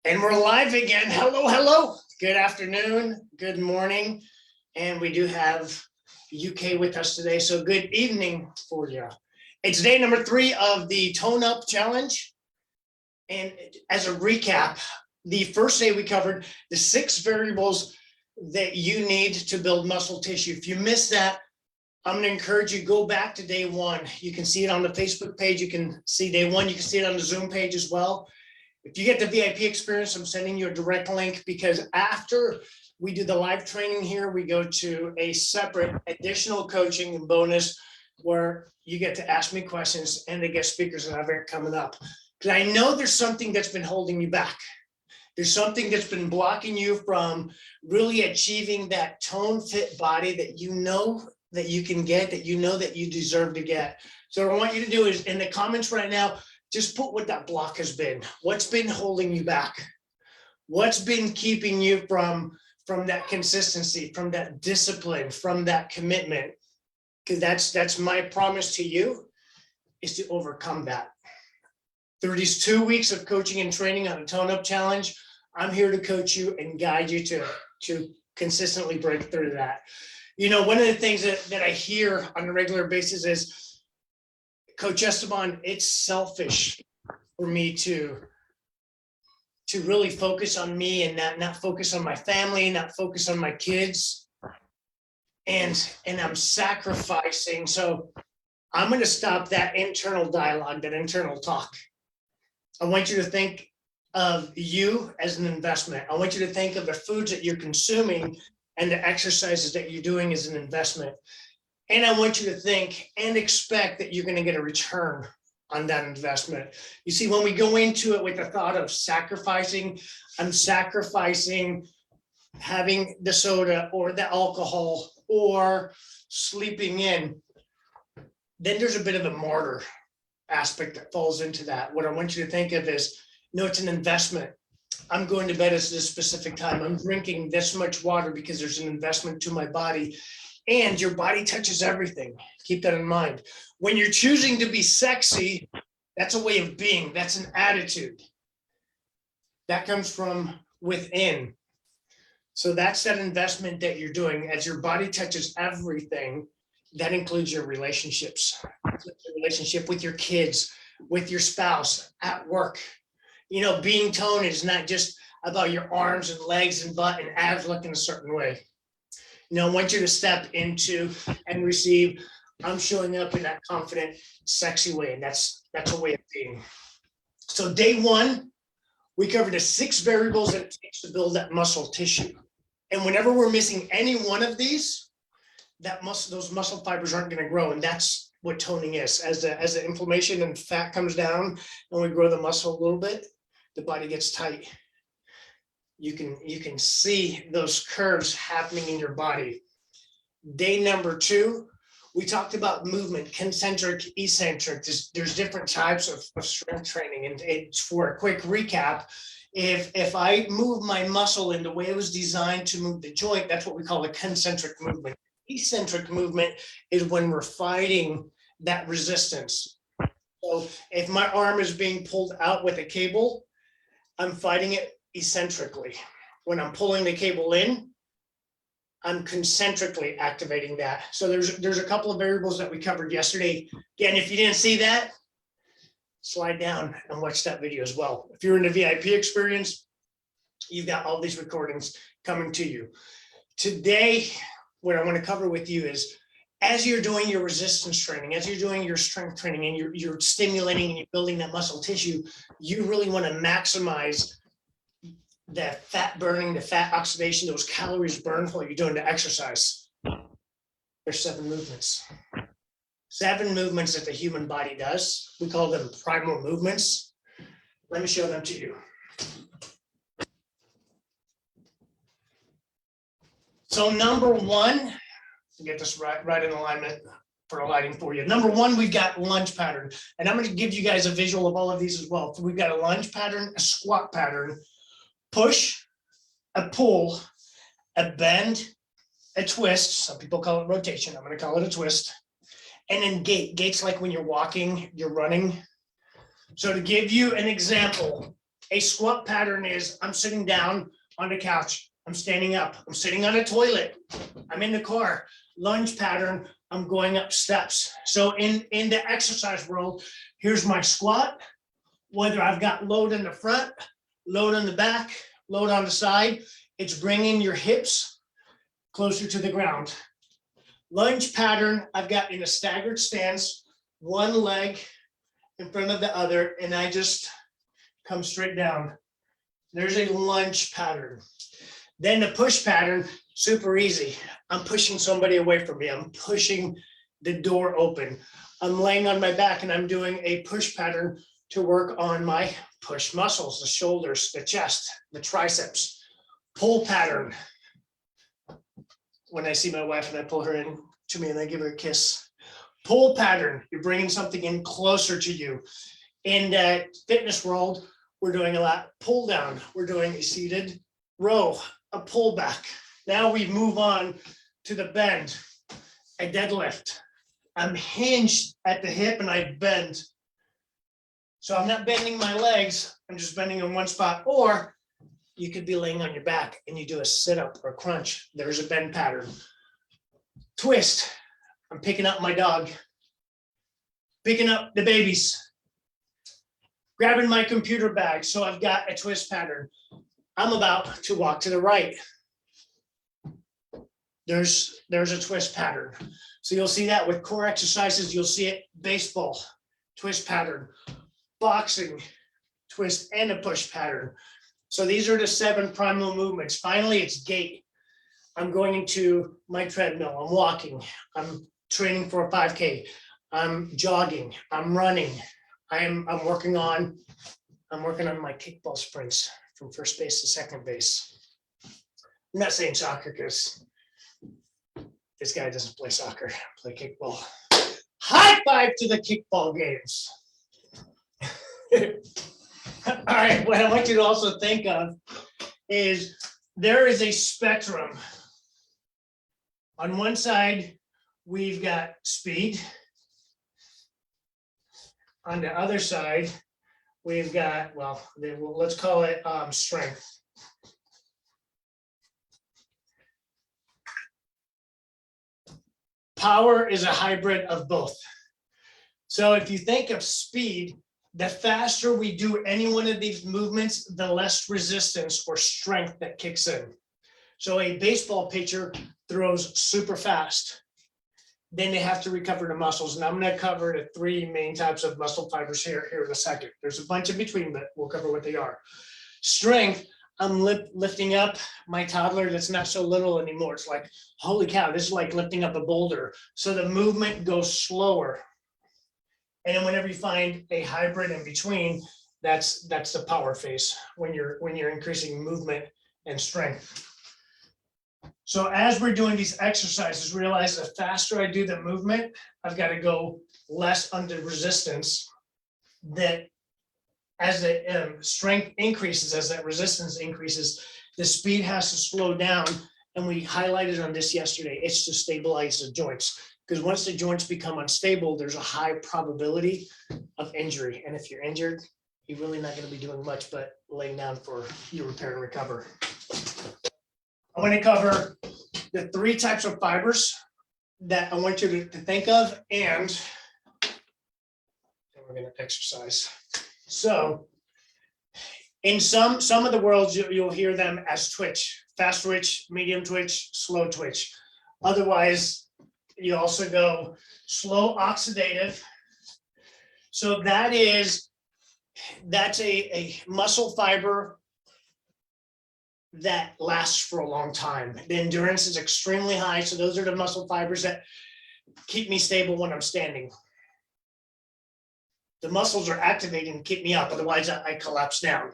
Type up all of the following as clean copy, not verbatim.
And we're live again. Hello, hello. Good afternoon, good morning. And we do have UK with us today. So good evening for you. It's day number 3 of the Tone Up Challenge. And as a recap, the first day we covered the 6 variables that you need to build muscle tissue. If you missed that, I'm going to encourage you, go back to day 1. You can see it on the Facebook page. You can see day 1. You can see it on the Zoom page as well. If you get the VIP experience, I'm sending you a direct link, because after we do the live training here, we go to a separate additional coaching and bonus where you get to ask me questions and the guest speakers that I've got coming up. Because I know there's something that's been holding you back. There's something that's been blocking you from really achieving that tone fit body that you know that you can get, that you know that you deserve to get. So what I want you to do is, in the comments right now, just put what that block has been. What's been holding you back? What's been keeping you from that consistency, from that discipline, from that commitment? Because that's my promise to you, is to overcome that. Through these 2 weeks of coaching and training on a Tone Up Challenge, I'm here to coach you and guide you to consistently break through that. You know, one of the things that I hear on a regular basis is, Coach Esteban, it's selfish for me to really focus on me and not focus on my family, not focus on my kids. And I'm sacrificing. So I'm going to stop that internal dialogue, that internal talk. I want you to think of you as an investment. I want you to think of the foods that you're consuming and the exercises that you're doing as an investment. And I want you to think and expect that you're going to get a return on that investment. You see, when we go into it with the thought of sacrificing, I'm sacrificing having the soda or the alcohol or sleeping in, then there's a bit of a martyr aspect that falls into that. What I want you to think of is, no, it's an investment. I'm going to bed at this specific time. I'm drinking this much water because there's an investment to my body. And your body touches everything. Keep that in mind. When you're choosing to be sexy, that's a way of being. That's an attitude. That comes from within. So that's that investment that you're doing. As your body touches everything, that includes your relationships. Your relationship with your kids, with your spouse, at work. You know, being toned is not just about your arms and legs and butt and abs looking a certain way. You know, I want you to step into and receive, I'm showing up in that confident, sexy way. And that's a way of being. So day 1, we covered the 6 variables that it takes to build that muscle tissue. And whenever we're missing any one of these, those muscle fibers aren't going to grow. And that's what toning is. As the inflammation and fat comes down and we grow the muscle a little bit, the body gets tight. You can see those curves happening in your body. Day number 2, we talked about movement, concentric, eccentric. There's different types of strength training. And it's, for a quick recap, if I move my muscle in the way it was designed to move the joint, that's what we call a concentric movement. Eccentric movement is when we're fighting that resistance. So if my arm is being pulled out with a cable, I'm fighting it eccentrically. When I'm pulling the cable in, I'm concentrically activating that. So there's a couple of variables that we covered yesterday. Again, if you didn't see that, slide down and watch that video as well. If you're in the VIP experience, you've got all these recordings coming to you. Today, what I want to cover with you is, as you're doing your resistance training, as you're doing your strength training, and you're stimulating and you're building that muscle tissue, you really want to maximize the fat burning, the fat oxidation, those calories burned while you're doing the exercise. There's 7 movements. 7 movements that the human body does. We call them primal movements. Let me show them to you. So number 1, get this right in alignment for lighting for you. Number 1, we've got lunge pattern. And I'm going to give you guys a visual of all of these as well. So we've got a lunge pattern, a squat pattern, push, a pull, a bend, a twist. Some people call it rotation. I'm going to call it a twist. And then gait. Gait's like when you're walking, you're running. So to give you an example, A squat pattern is I'm sitting down on the couch, I'm standing up, I'm sitting on a toilet, I'm in the car. Lunge pattern, I'm going up steps. So in the exercise world, here's my squat, whether I've got load in the front, load on the back, load on the side, it's bringing your hips closer to the ground. Lunge pattern, I've got in a staggered stance, one leg in front of the other, and I just come straight down. There's a lunge pattern. Then the push pattern, super easy. I'm pushing somebody away from me. I'm pushing the door open. I'm laying on my back and I'm doing a push pattern to work on my push muscles, the shoulders, the chest, the triceps. Pull pattern. When I see my wife and I pull her in to me and I give her a kiss. Pull pattern, you're bringing something in closer to you. In the fitness world, we're doing a lot pull down. We're doing a seated row, a pull back. Now we move on to the bend, a deadlift. I'm hinged at the hip and I bend. So I'm not bending my legs, I'm just bending in one spot. Or you could be laying on your back and you do a sit-up or crunch. There's a bend pattern. Twist, I'm picking up my dog, picking up the babies, grabbing my computer bag. So I've got a twist pattern. I'm about to walk to the right. There's a twist pattern. So you'll see that with core exercises, you'll see it baseball, twist pattern, boxing, twist and a push pattern. So these are the 7 primal movements. Finally, it's gait. I'm going into my treadmill, I'm walking, I'm training for a 5K, I'm jogging, I'm running, I'm working on my kickball sprints from first base to second base. I'm not saying soccer because this guy doesn't play soccer, play kickball. High five to the kickball games. All right, what I want you to also think of is there is a spectrum. On one side, we've got speed. On the other side, we've got, well, let's call it strength. Power is a hybrid of both. So if you think of speed, the faster we do any one of these movements, the less resistance or strength that kicks in. So a baseball pitcher throws super fast. Then they have to recover the muscles. And I'm going to cover the 3 main types of muscle fibers here in a second. There's a bunch in between, but we'll cover what they are. Strength, I'm lifting up my toddler that's not so little anymore. It's like, holy cow, this is like lifting up a boulder. So the movement goes slower. And then whenever you find a hybrid in between, that's the power phase when you're increasing movement and strength. So as we're doing these exercises, realize the faster I do the movement, I've got to go less under resistance. That as the strength increases, as that resistance increases, the speed has to slow down. And we highlighted on this yesterday, it's to stabilize the joints. Because once the joints become unstable, there's a high probability of injury. And if you're injured, you're really not going to be doing much but laying down for your repair and recover. I want to cover the 3 types of fibers that I want you to think of, and we're going to exercise. So in some of the worlds, you'll hear them as twitch, fast twitch, medium twitch, slow twitch. Otherwise, you also go slow oxidative. So that's a muscle fiber that lasts for a long time. The endurance is extremely high. So those are the muscle fibers that keep me stable when I'm standing. The muscles are activating to keep me up, otherwise I collapse down.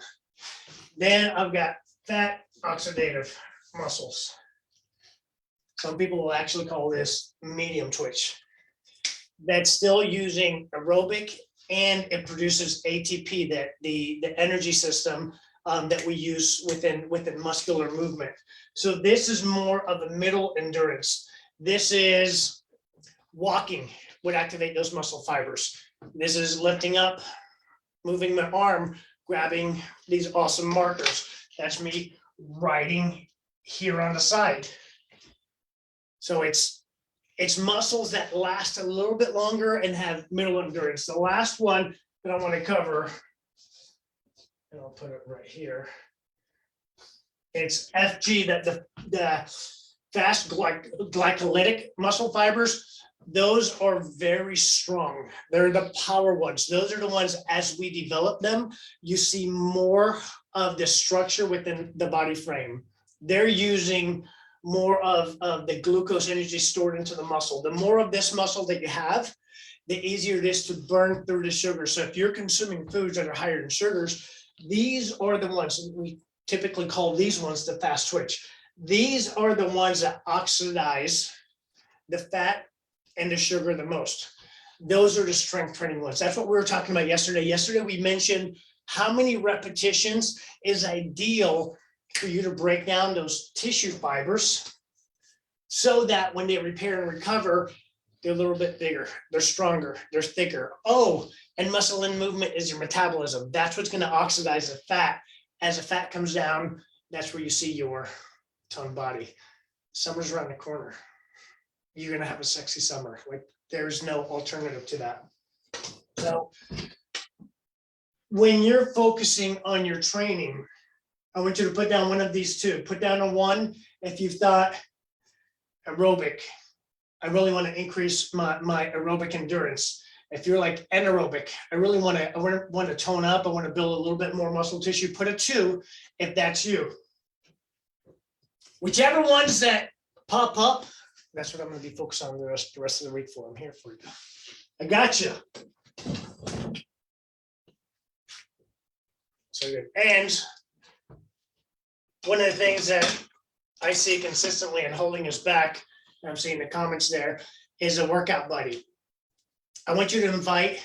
Then I've got fat oxidative muscles. Some people will actually call this medium twitch. That's still using aerobic, and it produces ATP, that the energy system that we use within muscular movement. So this is more of a middle endurance. This is walking would activate those muscle fibers. This is lifting up, moving my arm grabbing these awesome markers. That's me writing here on the side. So it's muscles that last a little bit longer and have middle endurance. The last one that I want to cover, and I'll put it right here. It's FG, that the fast glycolytic muscle fibers. Those are very strong. They're the power ones. Those are the ones, as we develop them, you see more of the structure within the body frame. They're using more of the glucose energy stored into the muscle. The more of this muscle that you have, the easier it is to burn through the sugar. So if you're consuming foods that are higher in sugars, these are the ones, we typically call these ones the fast twitch. These are the ones that oxidize the fat and the sugar the most. Those are the strength training ones. That's what we were talking about yesterday. Yesterday, we mentioned how many repetitions is ideal for you to break down those tissue fibers so that when they repair and recover, they're a little bit bigger, they're stronger, they're thicker. Oh, and muscle in movement is your metabolism. That's what's going to oxidize the fat. As the fat comes down, that's where you see your toned body. Summer's around the corner. You're going to have a sexy summer. Like, there's no alternative to that. So when you're focusing on your training, I want you to put down one of these two. Put down a 1 if you've thought aerobic. I really want to increase my aerobic endurance. If you're like anaerobic, I really want to tone up. I want to build a little bit more muscle tissue. Put a 2 if that's you. Whichever ones that pop up, that's what I'm going to be focused on the rest of the week for. I'm here for you. I got you. So good. And one of the things that I see consistently and holding us back, I'm seeing the comments there, is a workout buddy. I want you to invite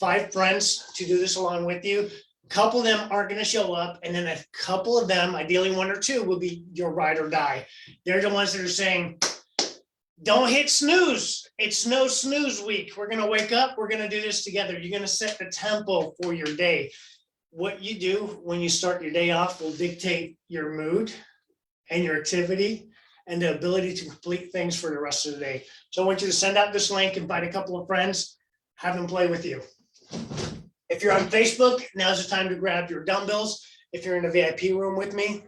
5 friends to do this along with you. A couple of them aren't going to show up, and then a couple of them, ideally 1 or 2, will be your ride or die. They're the ones that are saying, don't hit snooze. It's no snooze week. We're going to wake up. We're going to do this together. You're going to set the tempo for your day. What you do when you start your day off will dictate your mood and your activity and the ability to complete things for the rest of the day. So I want you to send out this link, invite a couple of friends, have them play with you. If you're on Facebook, now's the time to grab your dumbbells. If you're in the VIP room with me,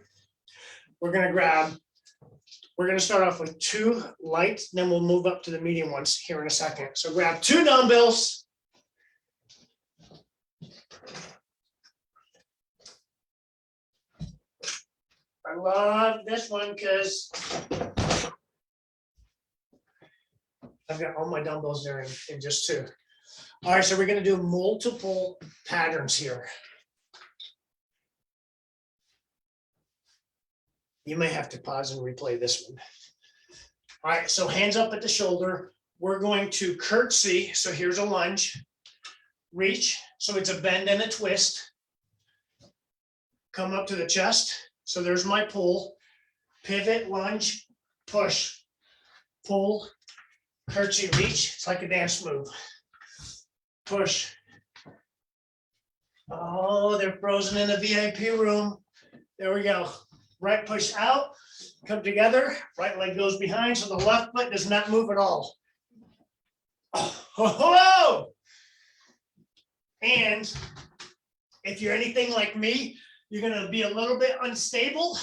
we're going to start off with 2 light, then we'll move up to the medium ones here in a second. So grab 2 dumbbells. I love this one because I've got all my dumbbells there in just 2. All right, so we're going to do multiple patterns here. You may have to pause and replay this one. All right, so hands up at the shoulder. We're going to curtsy. So here's a lunge. Reach. So it's a bend and a twist. Come up to the chest. So there's my pull. Pivot, lunge, push, pull, curtsy, reach. It's like a dance move. Push. Oh, they're frozen in the VIP room. There we go. Right push out, come together, right leg goes behind, so the left foot does not move at all. Oh. And if you're anything like me, you're gonna be a little bit unstable.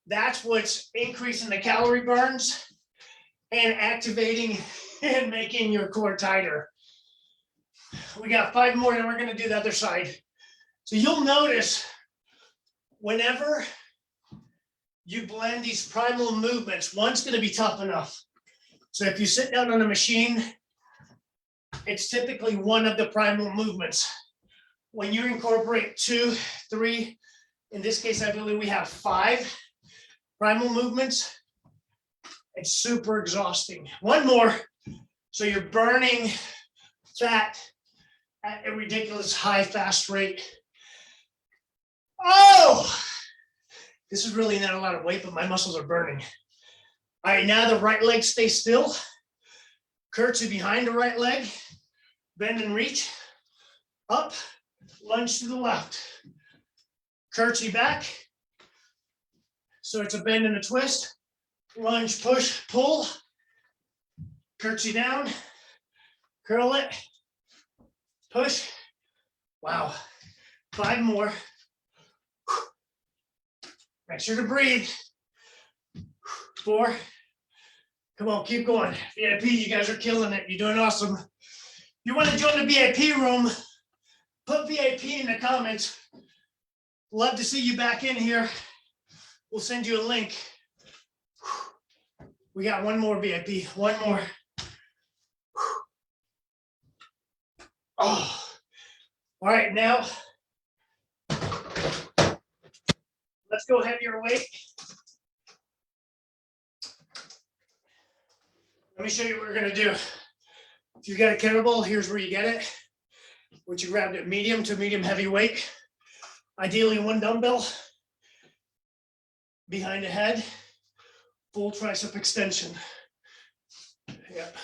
That's what's increasing the calorie burns and activating and making your core tighter. We got 5 more, and we're gonna do the other side. So you'll notice whenever you blend these primal movements, one's going to be tough enough. So if you sit down on a machine, it's typically one of the primal movements. When you incorporate 2, 3, in this case, I believe we have 5 primal movements, it's super exhausting. One more. So you're burning fat at a ridiculous high, fast rate. Oh! This is really not a lot of weight, but my muscles are burning. All right, now the right leg stays still. Curtsy behind the right leg. Bend and reach. Up, lunge to the left, curtsy back. So it's a bend and a twist, lunge, push, pull, curtsy down, curl it, push. Wow, 5 more. Make sure to breathe. 4. Come on, keep going. VIP, you guys are killing it. You're doing awesome. If you want to join the VIP room, put VIP in the comments. Love to see you back in here. We'll send you a link. We got one more VIP, one more. Oh, all right, now let's go heavier weight. Let me show you what we're gonna do. If you got a kettlebell, here's where you get it. Once you grabbed it, medium to medium heavy weight. Ideally 1 dumbbell behind the head, full tricep extension. Yep,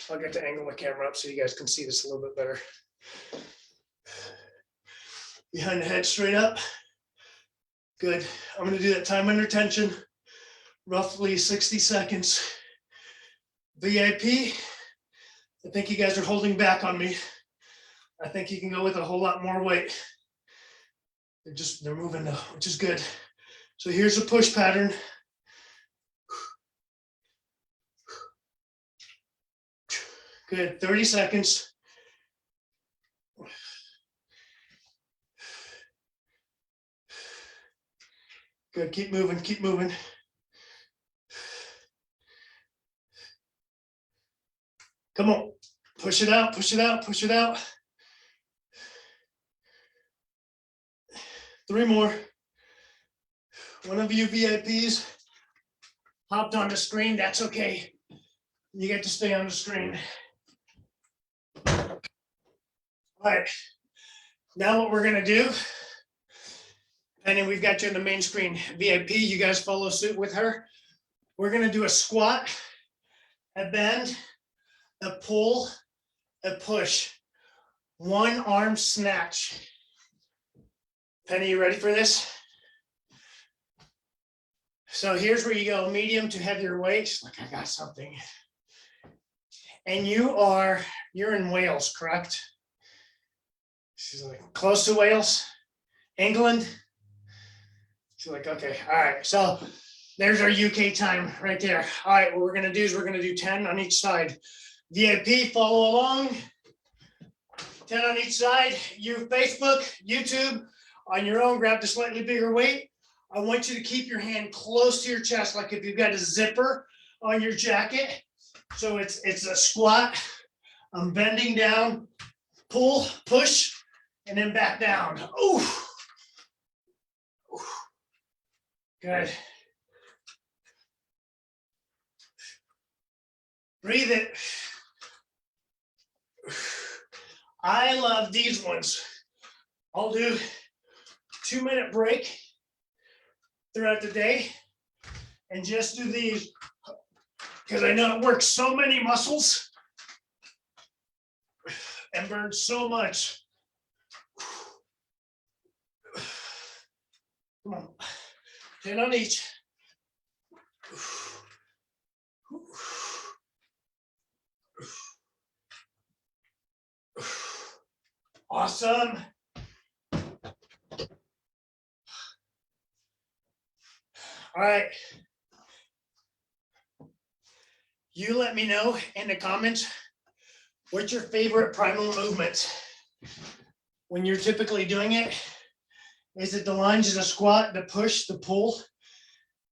I'll get to angle the camera up so you guys can see this a little bit better. Behind the head, straight up. Good. I'm gonna do that time under tension, roughly 60 seconds. VIP, I think you guys are holding back on me. I think you can go with a whole lot more weight. They're moving now, which is good. So here's a push pattern. Good, 30 seconds. Good, keep moving, keep moving. Come on, push it out, push it out, push it out. 3 more. One of you VIPs hopped on the screen, that's okay. You get to stay on the screen. All right, now what we're gonna do, and then we've got you on the main screen. VIP, you guys follow suit with her. We're gonna do a squat, a bend, a pull, a push, 1 arm snatch. Penny, you ready for this? So here's where you go, medium to heavier weights. Like I got something. And you're in Wales, correct? She's like, close to Wales, England. She's like, okay, all right. So there's our UK time right there. All right, what we're gonna do is we're gonna do 10 on each side. VIP, follow along. 10 on each side. You Facebook, YouTube, on your own, grab the slightly bigger weight. I want you to keep your hand close to your chest, like if you've got a zipper on your jacket. So it's a squat. I'm bending down, pull, push, and then back down. Ooh. Good. Breathe it. I love these ones. I'll do 2-minute break throughout the day and just do these because I know it works so many muscles and burns so much. Come on, 10 on each. Awesome. All right. You let me know in the comments, what's your favorite primal movement? When you're typically doing it, is it the lunge, the squat, the push, the pull,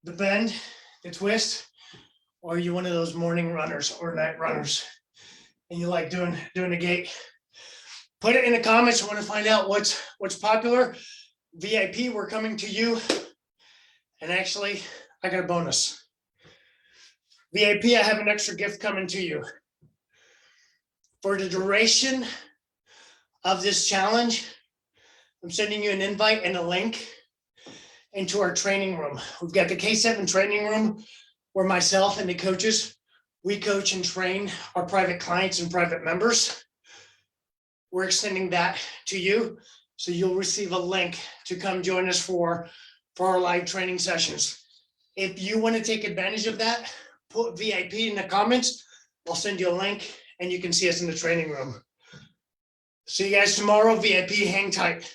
the bend, the twist? Or are you one of those morning runners or night runners? And you like doing the gait? Put it in the comments. I want to find out what's popular. VIP, we're coming to you. And actually, I got a bonus. VIP, I have an extra gift coming to you. For the duration of this challenge, I'm sending you an invite and a link into our training room. We've got the K7 training room where myself and the coaches, we coach and train our private clients and private members. We're extending that to you. So you'll receive a link to come join us for our live training sessions. If you want to take advantage of that, put VIP in the comments. I'll send you a link and you can see us in the training room. See you guys tomorrow. VIP, hang tight.